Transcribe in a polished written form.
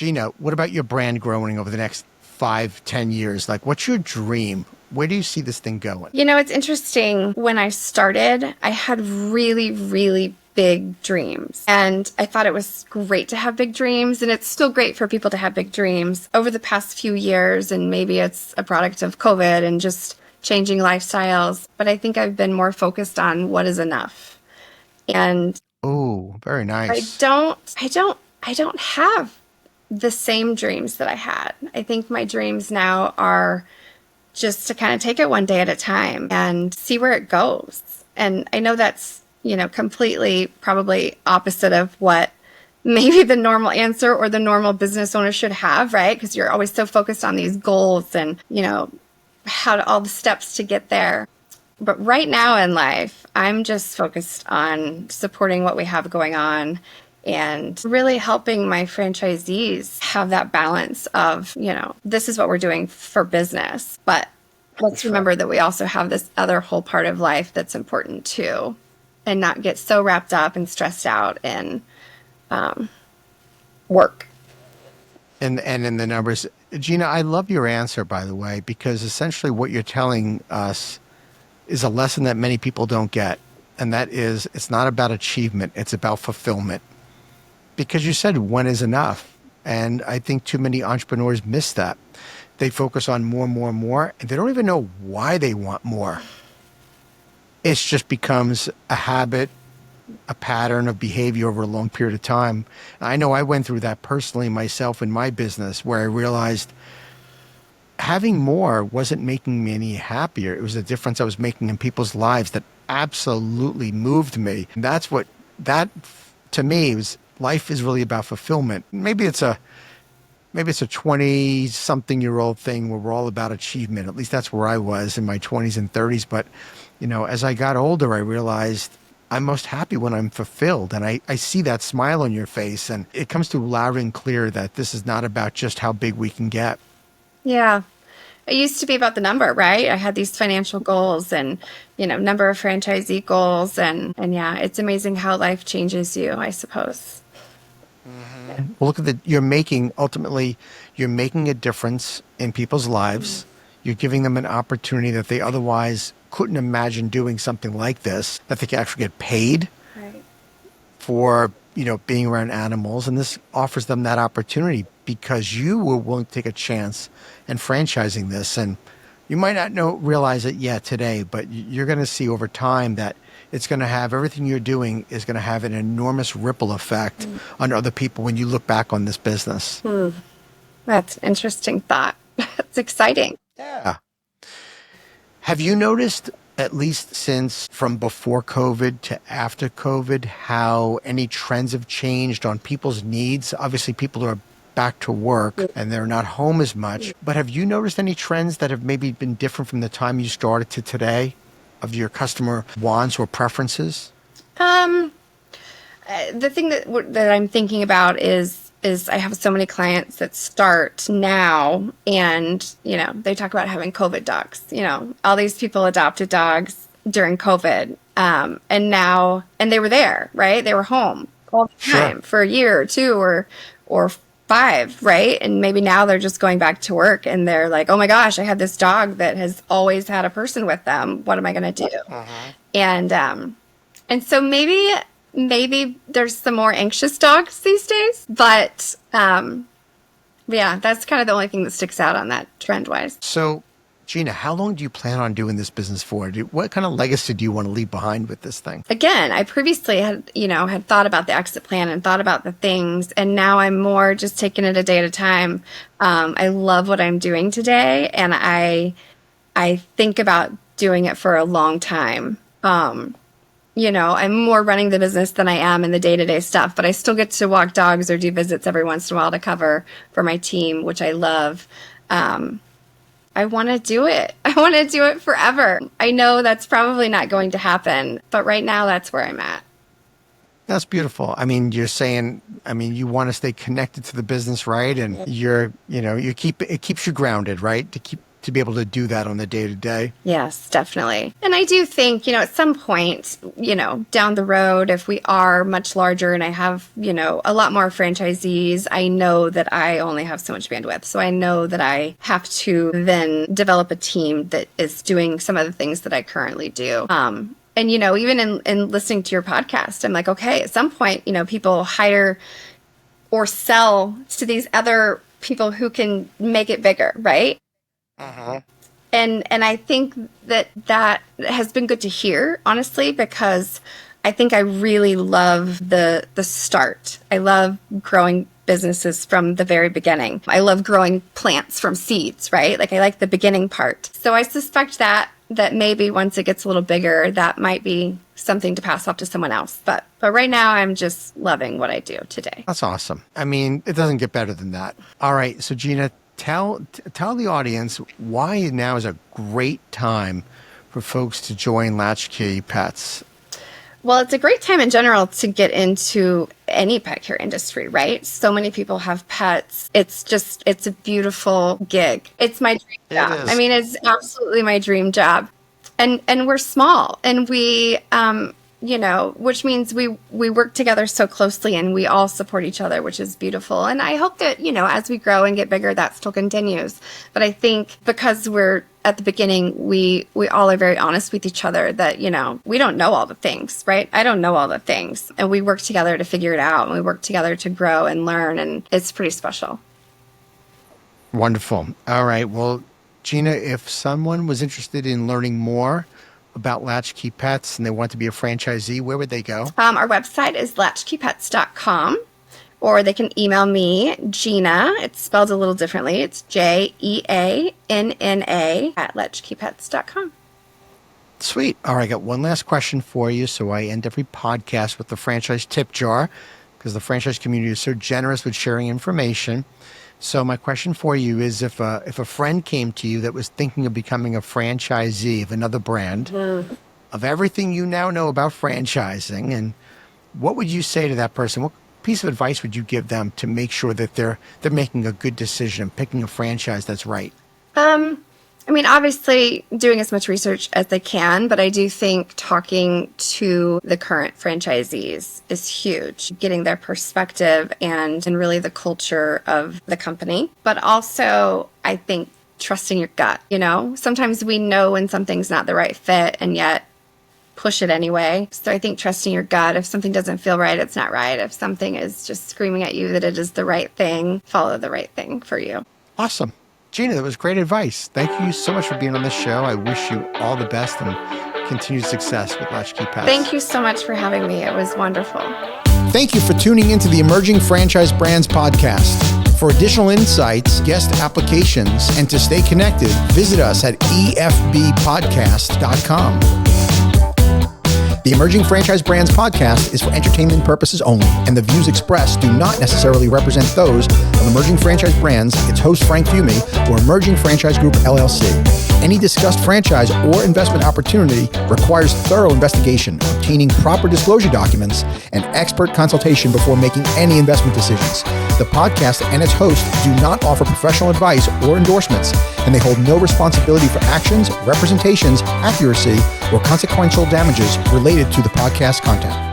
Jeanna, what about your brand growing over the next 5, 10 years? Like, what's your dream? Where do you see this thing going? It's interesting. When I started, I had really, really big dreams. And I thought it was great to have big dreams. And it's still great for people to have big dreams. Over the past few years, and maybe it's a product of COVID and just changing lifestyles, but I think I've been more focused on what is enough. And Oh, very I nice. don't, I don't, I don't have the same dreams that I had. I think my dreams now are just to kind of take it one day at a time and see where it goes. And I know that's, completely probably opposite of what maybe the normal answer or the normal business owner should have, right? Because you're always so focused on these goals and, how to, all the steps to get there. But right now in life, I'm just focused on supporting what we have going on and really helping my franchisees have that balance of, this is what we're doing for business. But let's remember that we also have this other whole part of life that's important too, and not get so wrapped up and stressed out in work. And in the numbers, Jeanna, I love your answer, by the way, because essentially what you're telling us is a lesson that many people don't get. And that is, it's not about achievement, it's about fulfillment. Because you said when is enough. And I think too many entrepreneurs miss that. They focus on more, more, more, and they don't even know why they want more. It just becomes a habit, a pattern of behavior over a long period of time. I know I went through that personally myself in my business, where I realized having more wasn't making me any happier. It was the difference I was making in people's lives that absolutely moved me. And that to me was, life is really about fulfillment. Maybe it's a 20 something year old thing where we're all about achievement. At least that's where I was in my 20s and 30s. But, as I got older, I realized I'm most happy when I'm fulfilled. And I see that smile on your face, and it comes through loud and clear that this is not about just how big we can get. Yeah. It used to be about the number, right? I had these financial goals and, number of franchisee goals. And yeah, it's amazing how life changes you, I suppose. Well, look at ultimately, you're making a difference in people's lives. You're giving them an opportunity that they otherwise couldn't imagine doing something like this, that they can actually get paid Right. for, being around animals. And this offers them that opportunity because you were willing to take a chance and franchising this. And you might not realize it yet today, but you're going to see over time that it's going to have, everything you're doing is going to have an enormous ripple effect on other people when you look back on this business. That's an interesting thought. It's exciting. Yeah. Have you noticed, at least since from before COVID to after COVID, how any trends have changed on people's needs? Obviously, people are back to work and they're not home as much. But have you noticed any trends that have maybe been different from the time you started to today of your customer wants or preferences? The thing that I'm thinking about is I have so many clients that start now, and they talk about having COVID dogs. All these people adopted dogs during COVID, and they were there, right? They were home all the time for a year or two or 5, right? And maybe now they're just going back to work and they're like, oh my gosh, I have this dog that has always had a person with them. What am I going to do? And so maybe there's some more anxious dogs these days, but yeah, that's kind of the only thing that sticks out on that trend wise. So, Jeanna, how long do you plan on doing this business for? What kind of legacy do you want to leave behind with this thing? Again, I previously had thought about the exit plan and thought about the things, and now I'm more just taking it a day at a time. I love what I'm doing today, and I think about doing it for a long time. I'm more running the business than I am in the day-to-day stuff, but I still get to walk dogs or do visits every once in a while to cover for my team, which I love. I want to do it. I want to do it forever. I know that's probably not going to happen, but right now that's where I'm at. That's beautiful. I mean, you're saying, you want to stay connected to the business, right? And it keeps you grounded, right? To keep to be able to do that on the day-to-day. Yes, definitely. And I do think, at some point, down the road, if we are much larger and I have, a lot more franchisees, I know that I only have so much bandwidth. So I know that I have to then develop a team that is doing some of the things that I currently do. And, even in listening to your podcast, I'm like, okay, at some point, people hire or sell to these other people who can make it bigger, right? Uh-huh. And I think that has been good to hear, honestly, because I think I really love the start. I love growing businesses from the very beginning. I love growing plants from seeds, right? Like, I like the beginning part. So I suspect that maybe once it gets a little bigger, that might be something to pass off to someone else. But right now, I'm just loving what I do today. That's awesome. I mean, it doesn't get better than that. All right. So, Jeanna, tell the audience why now is a great time for folks to join Latchkey Pets. Well, it's a great time in general to get into any pet care industry, right? So many people have pets. It's a beautiful gig. It's my dream job. I mean, it's absolutely my dream job. And we're small, and we, which means we work together so closely, and we all support each other, which is beautiful. And I hope that, as we grow and get bigger, that still continues. But I think because we're at the beginning, we all are very honest with each other that, we don't know all the things, right? I don't know all the things. And we work together to figure it out, and we work together to grow and learn. And it's pretty special. Wonderful. All right. Well, Jeanna, if someone was interested in learning more about Latchkey Pets and they want to be a franchisee, where would they go? Our website is latchkeypets.com, or they can email me, Jeanna. It's spelled a little differently. It's Jeanna at latchkeypets.com. Sweet. All right. I got one last question for you. So I end every podcast with the franchise tip jar, because the franchise community is so generous with sharing information. So my question for you is, if a friend came to you that was thinking of becoming a franchisee of another brand, of everything you now know about franchising, and what would you say to that person? What piece of advice would you give them to make sure that they're making a good decision, picking a franchise that's right? I mean, obviously doing as much research as they can, but I do think talking to the current franchisees is huge, getting their perspective and really the culture of the company. But also, I think trusting your gut, sometimes we know when something's not the right fit, and yet push it anyway. So I think trusting your gut. If something doesn't feel right, it's not right. If something is just screaming at you that it is the right thing, follow the right thing for you. Awesome. Jeanna, that was great advice. Thank you so much for being on this show. I wish you all the best and continued success with Latchkey Pets. Thank you so much for having me. It was wonderful. Thank you for tuning into the Emerging Franchise Brands podcast. For additional insights, guest applications, and to stay connected, visit us at efbpodcast.com. The Emerging Franchise Brands podcast is for entertainment purposes only, and the views expressed do not necessarily represent those of Emerging Franchise Brands, its host Frank Fumey, or Emerging Franchise Group LLC. Any discussed franchise or investment opportunity requires thorough investigation, obtaining proper disclosure documents, and expert consultation before making any investment decisions. The podcast and its host do not offer professional advice or endorsements, and they hold no responsibility for actions, representations, accuracy, or consequential damages related to the podcast content.